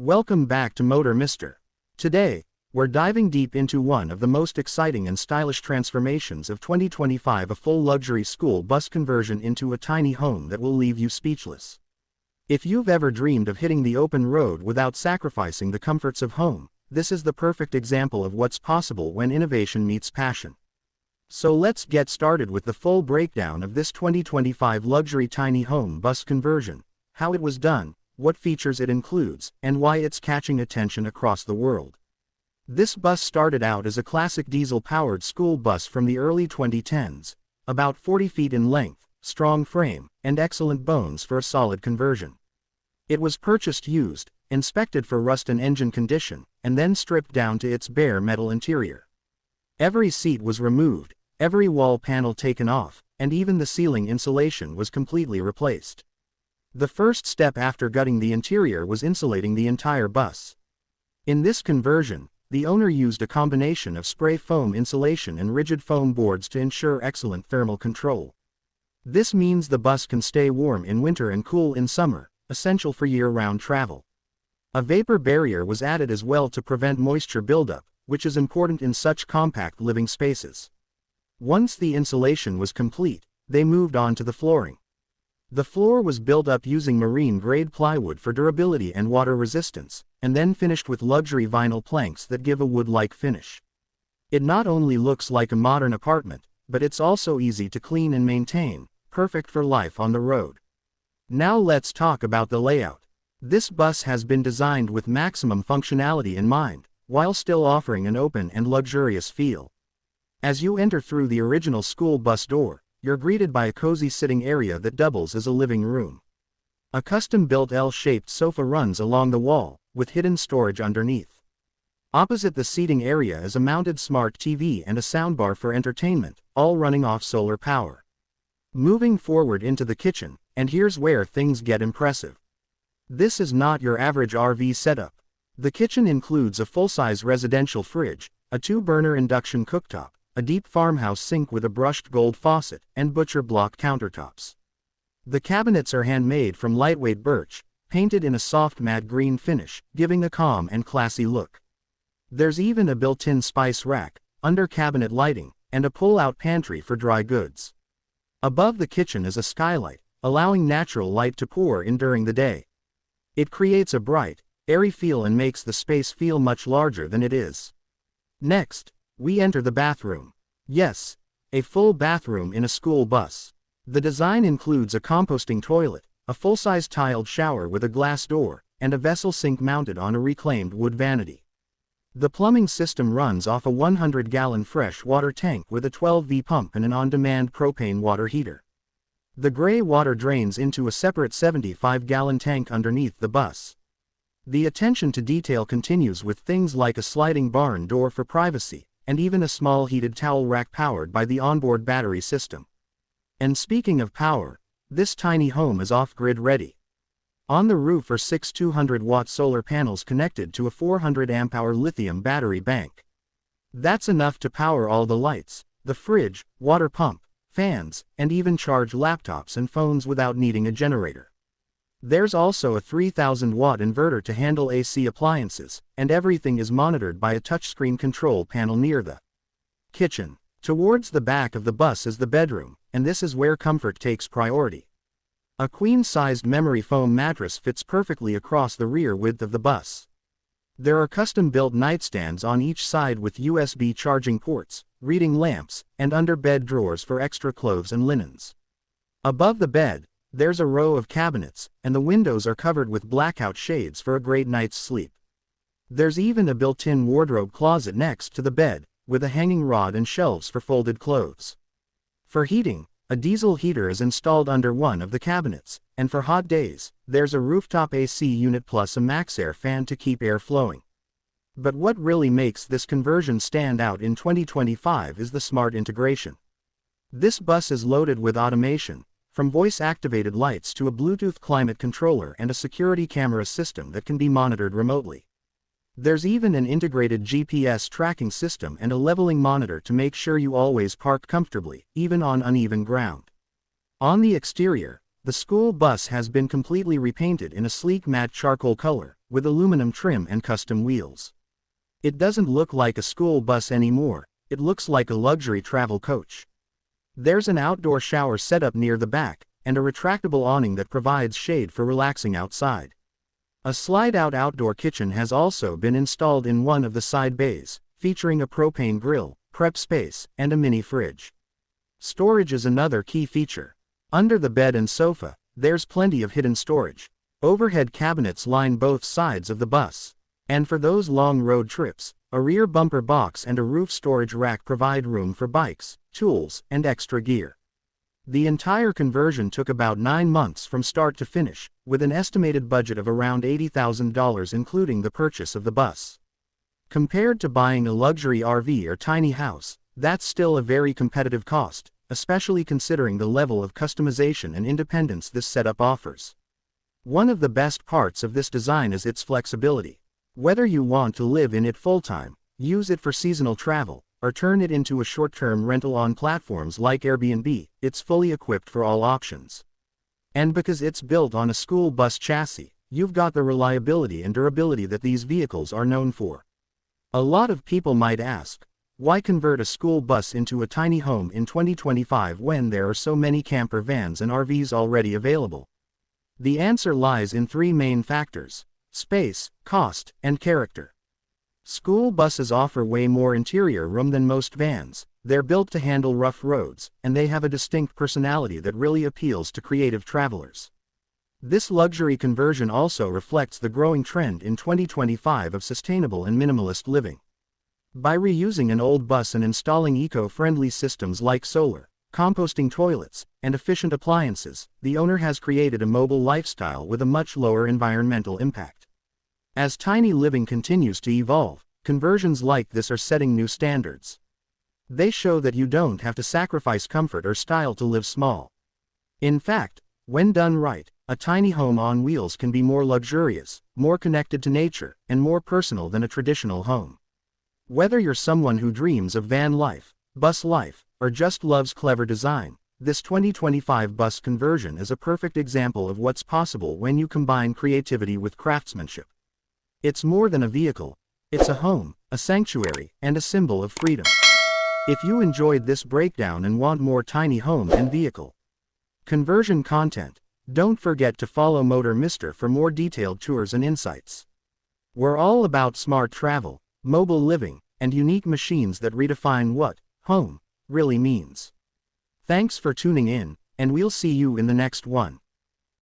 Welcome back to Motor Mister. Today, we're diving deep into one of the most exciting and stylish transformations of 2025, a full luxury school bus conversion into a tiny home that will leave you speechless. If you've ever dreamed of hitting the open road without sacrificing the comforts of home, this is the perfect example of what's possible when innovation meets passion. So let's get started with the full breakdown of this 2025 luxury tiny home bus conversion, how it was done, what features it includes, and why it's catching attention across the world. This bus started out as a classic diesel-powered school bus from the early 2010s, about 40 feet in length, strong frame, and excellent bones for a solid conversion. It was purchased used, inspected for rust and engine condition, and then stripped down to its bare metal interior. Every seat was removed, every wall panel taken off, and even the ceiling insulation was completely replaced. The first step after gutting the interior was insulating the entire bus. In this conversion, the owner used a combination of spray foam insulation and rigid foam boards to ensure excellent thermal control. This means the bus can stay warm in winter and cool in summer, essential for year-round travel. A vapor barrier was added as well to prevent moisture buildup, which is important in such compact living spaces. Once the insulation was complete, they moved on to the flooring. The floor was built up using marine-grade plywood for durability and water resistance, and then finished with luxury vinyl planks that give a wood-like finish. It not only looks like a modern apartment, but it's also easy to clean and maintain, perfect for life on the road. Now let's talk about the layout. This bus has been designed with maximum functionality in mind, while still offering an open and luxurious feel. As you enter through the original school bus door, you're greeted by a cozy sitting area that doubles as a living room. A custom-built L-shaped sofa runs along the wall, with hidden storage underneath. Opposite the seating area is a mounted smart TV and a soundbar for entertainment, all running off solar power. Moving forward into the kitchen, and here's where things get impressive. This is not your average RV setup. The kitchen includes a full-size residential fridge, a 2-burner induction cooktop, a deep farmhouse sink with a brushed gold faucet, and butcher block countertops. The cabinets are handmade from lightweight birch, painted in a soft matte green finish, giving a calm and classy look. There's even a built-in spice rack, under-cabinet lighting, and a pull-out pantry for dry goods. Above the kitchen is a skylight, allowing natural light to pour in during the day. It creates a bright, airy feel and makes the space feel much larger than it is. Next, we enter the bathroom. Yes, a full bathroom in a school bus. The design includes a composting toilet, a full-size tiled shower with a glass door, and a vessel sink mounted on a reclaimed wood vanity. The plumbing system runs off a 100-gallon fresh water tank with a 12V pump and an on-demand propane water heater. The gray water drains into a separate 75-gallon tank underneath the bus. The attention to detail continues with things like a sliding barn door for privacy, and even a small heated towel rack powered by the onboard battery system. And speaking of power, this tiny home is off-grid ready. On the roof are 6 200-watt solar panels connected to a 400-amp-hour lithium battery bank. That's enough to power all the lights, the fridge, water pump, fans, and even charge laptops and phones without needing a generator. There's also a 3,000-watt inverter to handle AC appliances, and everything is monitored by a touchscreen control panel near the kitchen. Towards the back of the bus is the bedroom, and this is where comfort takes priority. A queen-sized memory foam mattress fits perfectly across the rear width of the bus. There are custom-built nightstands on each side with USB charging ports, reading lamps, and under-bed drawers for extra clothes and linens. Above the bed, there's a row of cabinets, and the windows are covered with blackout shades for a great night's sleep. There's even a built-in wardrobe closet next to the bed, with a hanging rod and shelves for folded clothes. For heating, a diesel heater is installed under one of the cabinets, and for hot days, there's a rooftop AC unit plus a MaxxAir fan to keep air flowing. But what really makes this conversion stand out in 2025 is the smart integration. This bus is loaded with automation, from voice-activated lights to a Bluetooth climate controller and a security camera system that can be monitored remotely. There's even an integrated GPS tracking system and a leveling monitor to make sure you always park comfortably, even on uneven ground. On the exterior, the school bus has been completely repainted in a sleek matte charcoal color, with aluminum trim and custom wheels. It doesn't look like a school bus anymore, it looks like a luxury travel coach. There's an outdoor shower setup near the back, and a retractable awning that provides shade for relaxing outside. A slide-out outdoor kitchen has also been installed in one of the side bays, featuring a propane grill, prep space, and a mini fridge. Storage is another key feature. Under the bed and sofa, there's plenty of hidden storage. Overhead cabinets line both sides of the bus. And for those long road trips, a rear bumper box and a roof storage rack provide room for bikes, tools, and extra gear. The entire conversion took about 9 months from start to finish, with an estimated budget of around $80,000 including the purchase of the bus. Compared to buying a luxury RV or tiny house, that's still a very competitive cost, especially considering the level of customization and independence this setup offers. One of the best parts of this design is its flexibility. Whether you want to live in it full-time, use it for seasonal travel, or turn it into a short-term rental on platforms like Airbnb, it's fully equipped for all options. And because it's built on a school bus chassis, you've got the reliability and durability that these vehicles are known for. A lot of people might ask, why convert a school bus into a tiny home in 2025 when there are so many camper vans and RVs already available? The answer lies in 3 main factors: space, cost, and character. School buses offer way more interior room than most vans, they're built to handle rough roads, and they have a distinct personality that really appeals to creative travelers. This luxury conversion also reflects the growing trend in 2025 of sustainable and minimalist living. By reusing an old bus and installing eco-friendly systems like solar, composting toilets, and efficient appliances, the owner has created a mobile lifestyle with a much lower environmental impact. As tiny living continues to evolve, conversions like this are setting new standards. They show that you don't have to sacrifice comfort or style to live small. In fact, when done right, a tiny home on wheels can be more luxurious, more connected to nature, and more personal than a traditional home. Whether you're someone who dreams of van life, bus life, or just loves clever design, this 2025 bus conversion is a perfect example of what's possible when you combine creativity with craftsmanship. It's more than a vehicle, it's a home, a sanctuary, and a symbol of freedom. If you enjoyed this breakdown and want more tiny home and vehicle conversion content, don't forget to follow Motor Mister for more detailed tours and insights. We're all about smart travel, mobile living, and unique machines that redefine what home really means. Thanks for tuning in, and we'll see you in the next one.